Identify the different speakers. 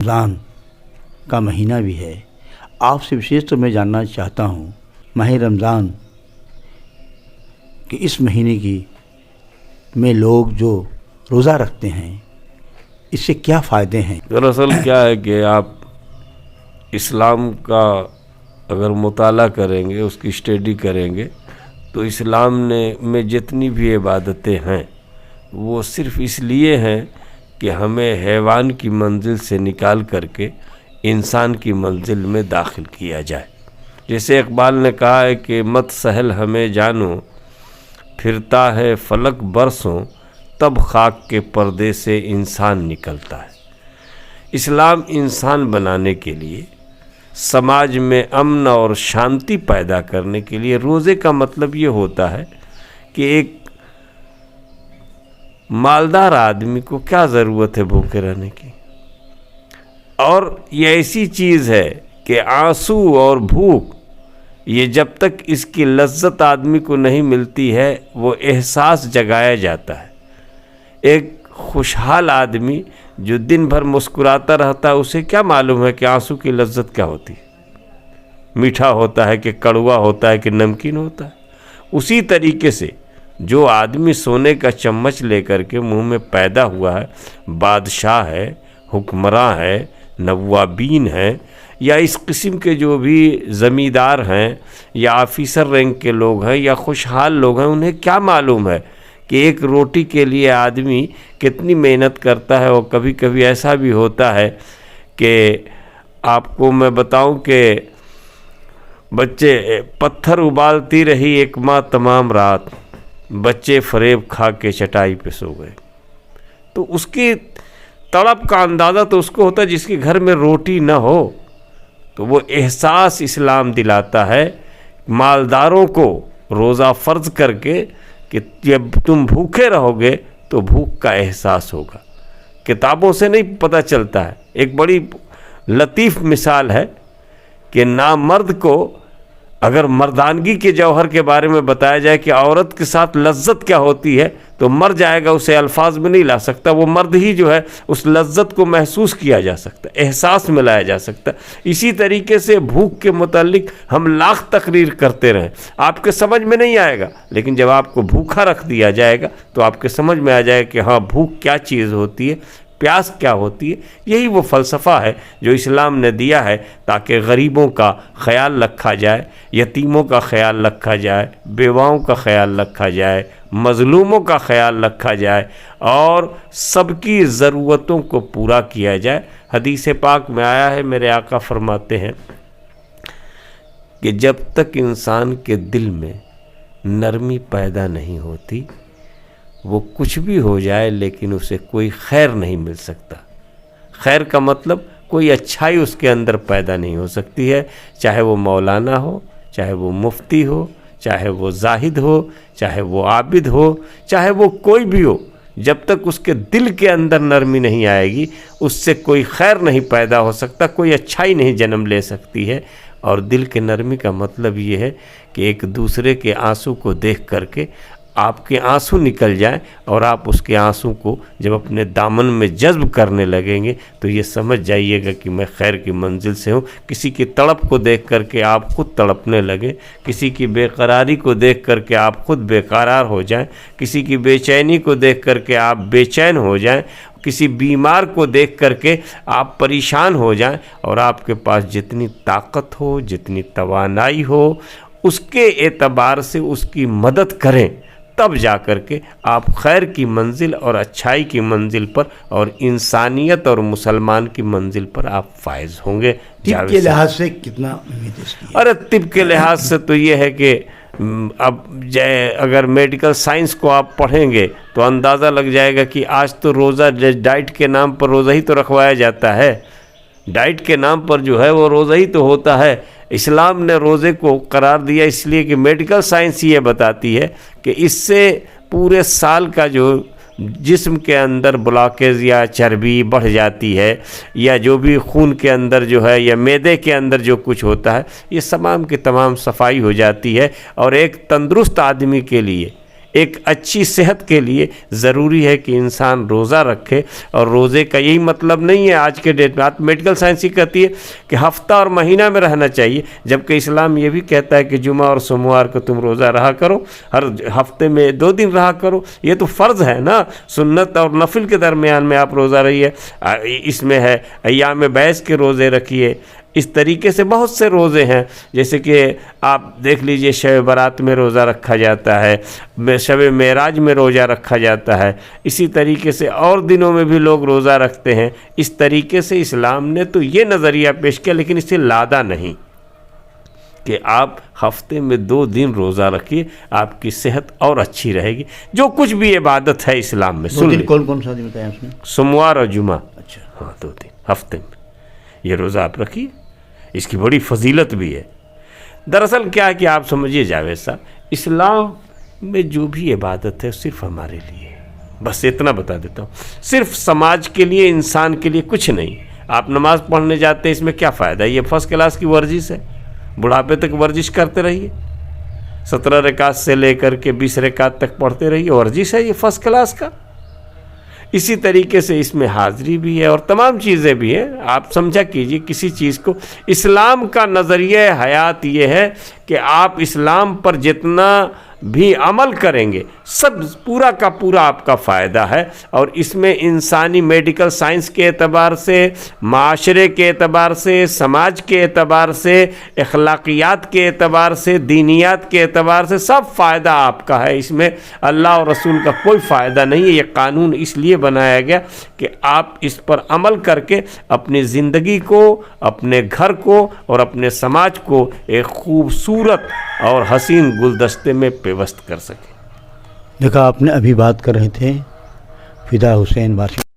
Speaker 1: رمضان کا مہینہ بھی ہے. آپ سے وشیش تو میں جاننا چاہتا ہوں ماہ رمضان کہ اس مہینے کی میں لوگ جو روزہ رکھتے ہیں اس سے کیا فائدے ہیں؟
Speaker 2: دراصل کیا ہے کہ آپ اسلام کا اگر مطالعہ کریں گے، اس کی اسٹڈی کریں گے، تو اسلام میں جتنی بھی عبادتیں ہیں وہ صرف اس لیے ہیں کہ ہمیں حیوان کی منزل سے نکال کر کے انسان کی منزل میں داخل کیا جائے. جیسے اقبال نے کہا ہے کہ مت سہل ہمیں جانو، پھرتا ہے فلک برسوں، تب خاک کے پردے سے انسان نکلتا ہے. اسلام انسان بنانے کے لیے، سماج میں امن اور شانتی پیدا کرنے کے لیے، روزے کا مطلب یہ ہوتا ہے کہ ایک مالدار آدمی کو کیا ضرورت ہے بھوکے رہنے کی، اور یہ ایسی چیز ہے کہ آنسو اور بھوک، یہ جب تک اس کی لذت آدمی کو نہیں ملتی ہے وہ احساس جگایا جاتا ہے. ایک خوشحال آدمی جو دن بھر مسکراتا رہتا ہے اسے کیا معلوم ہے کہ آنسو کی لذت کیا ہوتی ہے، میٹھا ہوتا ہے کہ کڑوا ہوتا ہے کہ نمکین ہوتا ہے. اسی طریقے سے جو آدمی سونے کا چمچ لے کر کے منہ میں پیدا ہوا ہے، بادشاہ ہے، حکمراں ہے، نوابین ہیں، یا اس قسم کے جو بھی زمیندار ہیں یا آفیسر رینک کے لوگ ہیں یا خوشحال لوگ ہیں، انہیں کیا معلوم ہے کہ ایک روٹی کے لیے آدمی کتنی محنت کرتا ہے. اور کبھی کبھی ایسا بھی ہوتا ہے کہ آپ کو میں بتاؤں کہ بچے پتھر ابالتی رہی ایک ماہ تمام رات، بچے فریب کھا کے چٹائی پہ سو گئے. تو اس کی تڑپ کا اندازہ تو اس کو ہوتا ہے جس کے گھر میں روٹی نہ ہو. تو وہ احساس اسلام دلاتا ہے مالداروں کو روزہ فرض کر کے کہ جب تم بھوکے رہو گے تو بھوک کا احساس ہوگا. کتابوں سے نہیں پتہ چلتا ہے. ایک بڑی لطیف مثال ہے کہ نامرد کو اگر مردانگی کے جوہر کے بارے میں بتایا جائے کہ عورت کے ساتھ لذت کیا ہوتی ہے تو مر جائے گا، اسے الفاظ میں نہیں لا سکتا. وہ مرد ہی جو ہے اس لذت کو محسوس کیا جا سکتا ہے، احساس میں لایا جا سکتا ہے. اسی طریقے سے بھوک کے متعلق ہم لاکھ تقریر کرتے رہیں، آپ کے سمجھ میں نہیں آئے گا، لیکن جب آپ کو بھوکا رکھ دیا جائے گا تو آپ کے سمجھ میں آ جائے گا کہ ہاں بھوک کیا چیز ہوتی ہے، پیاس کیا ہوتی ہے. یہی وہ فلسفہ ہے جو اسلام نے دیا ہے تاکہ غریبوں کا خیال رکھا جائے، یتیموں کا خیال رکھا جائے، بیواؤں کا خیال رکھا جائے، مظلوموں کا خیال رکھا جائے اور سب کی ضرورتوں کو پورا کیا جائے. حدیث پاک میں آیا ہے، میرے آقا فرماتے ہیں کہ جب تک انسان کے دل میں نرمی پیدا نہیں ہوتی وہ کچھ بھی ہو جائے لیکن اسے کوئی خیر نہیں مل سکتا. خیر کا مطلب کوئی اچھائی اس کے اندر پیدا نہیں ہو سکتی ہے، چاہے وہ مولانا ہو، چاہے وہ مفتی ہو، چاہے وہ زاہد ہو، چاہے وہ عابد ہو، چاہے وہ کوئی بھی ہو. جب تک اس کے دل کے اندر نرمی نہیں آئے گی اس سے کوئی خیر نہیں پیدا ہو سکتا، کوئی اچھائی نہیں جنم لے سکتی ہے. اور دل کے نرمی کا مطلب یہ ہے کہ ایک دوسرے کے آنسو کو دیکھ کر کے آپ کے آنسو نکل جائیں اور آپ اس کے آنسو کو جب اپنے دامن میں جذب کرنے لگیں گے تو یہ سمجھ جائیے گا کہ میں خیر کی منزل سے ہوں. کسی کی تڑپ کو دیکھ کر کے آپ خود تڑپنے لگیں، کسی کی بے قراری کو دیکھ کر کے آپ خود بے قرار ہو جائیں، کسی کی بے چینی کو دیکھ کر کے آپ بے چین ہو جائیں، کسی بیمار کو دیکھ کر کے آپ پریشان ہو جائیں. اور آپ کے پاس جتنی طاقت ہو، جتنی توانائی ہو، اس کے اعتبار سے اس کی مدد کریں، تب جا کر کے آپ خیر کی منزل اور اچھائی کی منزل پر اور انسانیت اور مسلمان کی منزل پر آپ فائز ہوں گے.
Speaker 1: طب کے لحاظ سے کتنا امید ہے اس کی؟
Speaker 2: ارے طب کے لحاظ سے تو یہ ہے کہ اب اگر میڈیکل سائنس کو آپ پڑھیں گے تو اندازہ لگ جائے گا کہ آج تو روزہ ڈائٹ کے نام پر روزہ ہی تو رکھوایا جاتا ہے. ڈائٹ کے نام پر جو ہے وہ روزہ ہی تو ہوتا ہے. اسلام نے روزے کو قرار دیا اس لیے کہ میڈیکل سائنس یہ بتاتی ہے کہ اس سے پورے سال کا جو جسم کے اندر بلاکیز یا چربی بڑھ جاتی ہے یا جو بھی خون کے اندر جو ہے یا معدے کے اندر جو کچھ ہوتا ہے یہ تمام کی تمام صفائی ہو جاتی ہے. اور ایک تندرست آدمی کے لیے ایک اچھی صحت کے لیے ضروری ہے کہ انسان روزہ رکھے. اور روزے کا یہی مطلب نہیں ہے آج کے ڈیٹ میں. میڈیکل سائنس ہی کہتی ہے کہ ہفتہ اور مہینہ میں رہنا چاہیے، جبکہ اسلام یہ بھی کہتا ہے کہ جمعہ اور سوموار کو تم روزہ رہا کرو، ہر ہفتے میں 2 دن رہا کرو. یہ تو فرض ہے نا، سنت اور نفل کے درمیان میں آپ روزہ رہیے. اس میں ہے ایام بیس کے روزے رکھیے. اس طریقے سے بہت سے روزے ہیں، جیسے کہ آپ دیکھ لیجئے شب برات میں روزہ رکھا جاتا ہے، شب معراج میں روزہ رکھا جاتا ہے. اسی طریقے سے اور دنوں میں بھی لوگ روزہ رکھتے ہیں. اس طریقے سے اسلام نے تو یہ نظریہ پیش کیا، لیکن اسے لادا نہیں کہ آپ ہفتے میں 2 دن روزہ رکھیے، آپ کی صحت اور اچھی رہے گی. جو کچھ بھی عبادت ہے اسلام میں،
Speaker 1: 2 دن کون کون سا دن بتایا اس نے؟
Speaker 2: سوموار اور جمعہ.
Speaker 1: اچھا،
Speaker 2: ہاں 2 دن ہفتے میں یہ روزہ آپ رکھیے. اس کی بڑی فضیلت بھی ہے. دراصل کیا ہے کہ آپ سمجھیے جاوید صاحب، اسلام میں جو بھی عبادت ہے صرف ہمارے لیے ہے. بس اتنا بتا دیتا ہوں، صرف سماج کے لیے، انسان کے لیے کچھ نہیں. آپ نماز پڑھنے جاتے ہیں، اس میں کیا فائدہ ہے؟ یہ فرسٹ کلاس کی ورزش ہے. بڑھاپے تک ورزش کرتے رہیے، 17 رکعت سے لے کر کے 20 رکعت تک پڑھتے رہیے. ورزش ہے یہ فرسٹ کلاس کا. اسی طریقے سے اس میں حاضری بھی ہے اور تمام چیزیں بھی ہیں. آپ سمجھا کیجئے کسی چیز کو. اسلام کا نظریہ حیات یہ ہے کہ آپ اسلام پر جتنا بھی عمل کریں گے سب پورا کا پورا آپ کا فائدہ ہے. اور اس میں انسانی میڈیکل سائنس کے اعتبار سے، معاشرے کے اعتبار سے، سماج کے اعتبار سے، اخلاقیات کے اعتبار سے، دینیات کے اعتبار سے سب فائدہ آپ کا ہے. اس میں اللہ اور رسول کا کوئی فائدہ نہیں ہے. یہ قانون اس لیے بنایا گیا کہ آپ اس پر عمل کر کے اپنی زندگی کو، اپنے گھر کو اور اپنے سماج کو ایک خوبصورت اور حسین گلدستے میں پیوست کر سکیں.
Speaker 1: دیکھا، آپ نے ابھی بات کر رہے تھے فدا حسین واشنگٹن